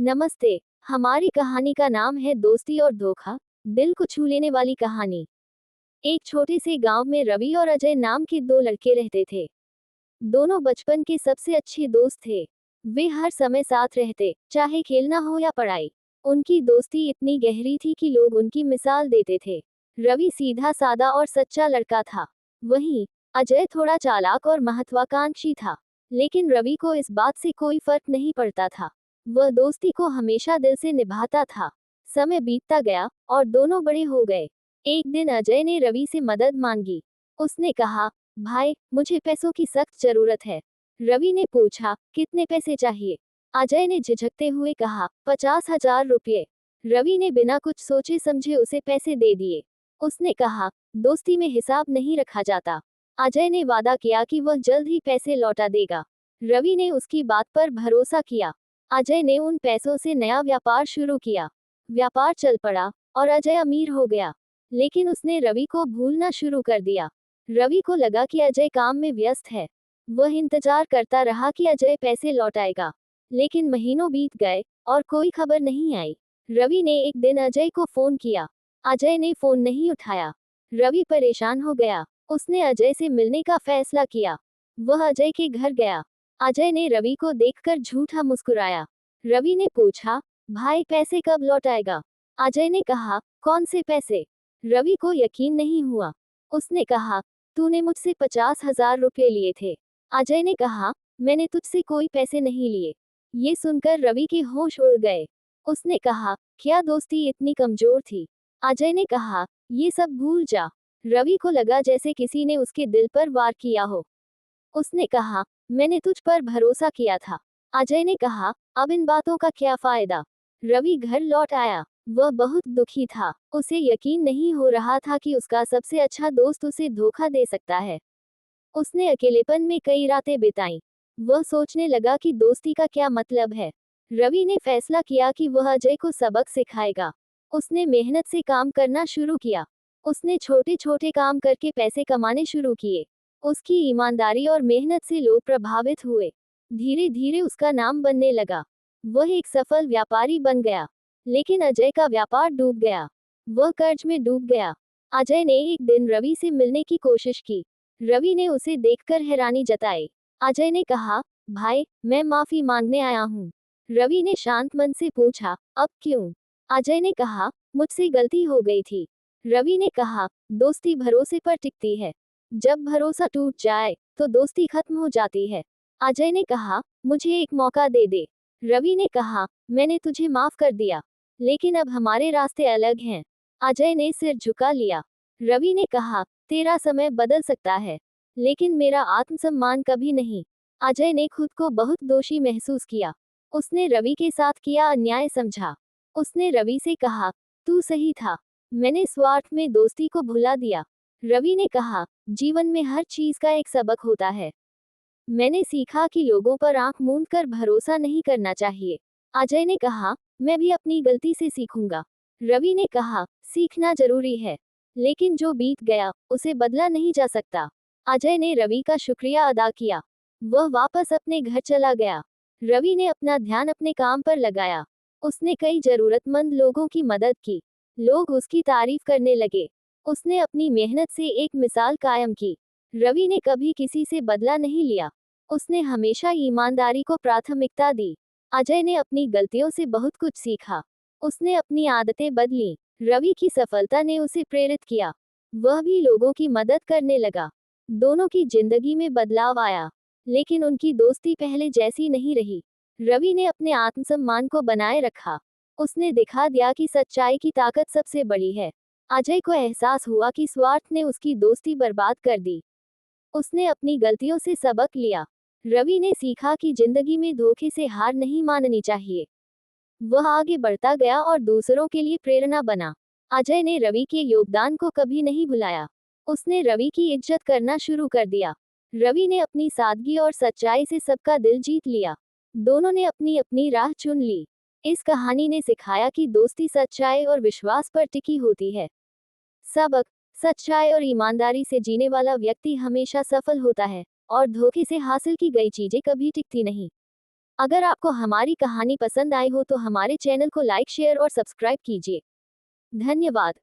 नमस्ते। हमारी कहानी का नाम है दोस्ती और धोखा, दिल को छू लेने वाली कहानी। एक छोटे से गांव में रवि और अजय नाम के दो लड़के रहते थे। दोनों बचपन के सबसे अच्छे दोस्त थे। वे हर समय साथ रहते, चाहे खेलना हो या पढ़ाई। उनकी दोस्ती इतनी गहरी थी कि लोग उनकी मिसाल देते थे। रवि सीधा सादा और सच्चा लड़का था। वहीं अजय थोड़ा चालाक और महत्वाकांक्षी था। लेकिन रवि को इस बात से कोई फर्क नहीं पड़ता था। वह दोस्ती को हमेशा दिल से निभाता था। समय बीतता गया और दोनों बड़े हो गए। एक दिन अजय ने रवि से मदद मांगी। उसने कहा, भाई, मुझे पैसों की सख्त जरूरत है। रवि ने पूछा, कितने पैसे चाहिए? अजय ने झिझकते हुए कहा, 50,000 रुपये। रवि ने बिना कुछ सोचे समझे उसे पैसे दे दिए। उसने कहा, दोस्ती में हिसाब नहीं रखा जाता। अजय ने वादा किया कि वह जल्द ही पैसे लौटा देगा। रवि ने उसकी बात पर भरोसा किया। अजय ने उन पैसों से नया व्यापार शुरू किया। व्यापार चल पड़ा और अजय अमीर हो गया। लेकिन उसने रवि को भूलना शुरू कर दिया। रवि को लगा कि अजय काम में व्यस्त है। वह इंतजार करता रहा कि अजय पैसे लौटाएगा। लेकिन महीनों बीत गए और कोई खबर नहीं आई। रवि ने एक दिन अजय को फोन किया। अजय ने फोन नहीं उठाया। रवि परेशान हो गया। उसने अजय से मिलने का फैसला किया। वह अजय के घर गया। अजय ने रवि को देखकर झूठा मुस्कुराया। रवि ने पूछा, भाई, पैसे कब लौटाएगा? अजय ने कहा, कौन से पैसे? रवि को यकीन नहीं हुआ। उसने कहा, तूने मुझसे 50,000 रुपये लिए थे। अजय ने कहा, मैंने तुझसे कोई पैसे नहीं लिए। ये सुनकर रवि के होश उड़ गए। उसने कहा, क्या दोस्ती इतनी कमजोर थी? अजय ने कहा, ये सब भूल जा। रवि को लगा जैसे किसी ने उसके दिल पर वार किया हो। उसने कहा, मैंने तुझ पर भरोसा किया था। अजय ने कहा, अब इन बातों का क्या फायदा? रवि घर लौट आया। वह बहुत दुखी था। उसे यकीन नहीं हो रहा था कि उसका सबसे अच्छा दोस्त उसे धोखा दे सकता है। उसने अकेलेपन में कई रातें बिताईं। वह सोचने लगा कि दोस्ती का क्या मतलब है। रवि ने फैसला किया कि वह अजय को सबक सिखाएगा। उसने मेहनत से काम करना शुरू किया। उसने छोटे छोटे काम करके पैसे कमाने शुरू किए। उसकी ईमानदारी और मेहनत से लोग प्रभावित हुए। धीरे धीरे उसका नाम बनने लगा। वह एक सफल व्यापारी बन गया। लेकिन अजय का व्यापार डूब गया। वह कर्ज में डूब गया। अजय ने एक दिन रवि से मिलने की कोशिश की। रवि ने उसे देखकर हैरानी जताई। अजय ने कहा, भाई, मैं माफी मांगने आया हूँ। रवि ने शांत मन से पूछा, अब क्यों? अजय ने कहा, मुझसे गलती हो गई थी। रवि ने कहा, दोस्ती भरोसे पर टिकती है। जब भरोसा टूट जाए तो दोस्ती खत्म हो जाती है। अजय ने कहा, मुझे एक मौका दे दे। रवि ने कहा, मैंने तुझे माफ कर दिया, लेकिन अब हमारे रास्ते अलग हैं। अजय ने सिर झुका लिया। रवि ने कहा, तेरा समय बदल सकता है, लेकिन मेरा आत्मसम्मान कभी नहीं। अजय ने खुद को बहुत दोषी महसूस किया। उसने रवि के साथ किया अन्याय समझा। उसने रवि से कहा, तू सही था, मैंने स्वार्थ में दोस्ती को भुला दिया। रवि ने कहा, जीवन में हर चीज का एक सबक होता है। मैंने सीखा कि लोगों पर आंख मूंद कर भरोसा नहीं करना चाहिए। अजय ने कहा, मैं भी अपनी गलती से सीखूंगा। रवि ने कहा, सीखना जरूरी है, लेकिन जो बीत गया उसे बदला नहीं जा सकता। अजय ने रवि का शुक्रिया अदा किया। वह वापस अपने घर चला गया। रवि ने अपना ध्यान अपने काम पर लगाया। उसने कई जरूरतमंद लोगों की मदद की। लोग उसकी तारीफ करने लगे। उसने अपनी मेहनत से एक मिसाल कायम की। रवि ने कभी किसी से बदला नहीं लिया। उसने हमेशा ईमानदारी को प्राथमिकता दी। अजय ने अपनी गलतियों से बहुत कुछ सीखा। उसने अपनी आदतें बदली। रवि की सफलता ने उसे प्रेरित किया। वह भी लोगों की मदद करने लगा। दोनों की जिंदगी में बदलाव आया, लेकिन उनकी दोस्ती पहले जैसी नहीं रही। रवि ने अपने आत्मसम्मान को बनाए रखा। उसने दिखा दिया कि सच्चाई की ताकत सबसे बड़ी है। अजय को एहसास हुआ कि स्वार्थ ने उसकी दोस्ती बर्बाद कर दी। उसने अपनी गलतियों से सबक लिया। रवि ने सीखा कि जिंदगी में धोखे से हार नहीं माननी चाहिए। वह आगे बढ़ता गया और दूसरों के लिए प्रेरणा बना। अजय ने रवि के योगदान को कभी नहीं भुलाया। उसने रवि की इज्जत करना शुरू कर दिया। रवि ने अपनी सादगी और सच्चाई से सबका दिल जीत लिया। दोनों ने अपनी अपनी राह चुन ली। इस कहानी ने सिखाया कि दोस्ती सच्चाई और विश्वास पर टिकी होती है। सबक: सच्चाई और ईमानदारी से जीने वाला व्यक्ति हमेशा सफल होता है, और धोखे से हासिल की गई चीजें कभी टिकती नहीं। अगर आपको हमारी कहानी पसंद आई हो तो हमारे चैनल को लाइक शेयर और सब्सक्राइब कीजिए। धन्यवाद।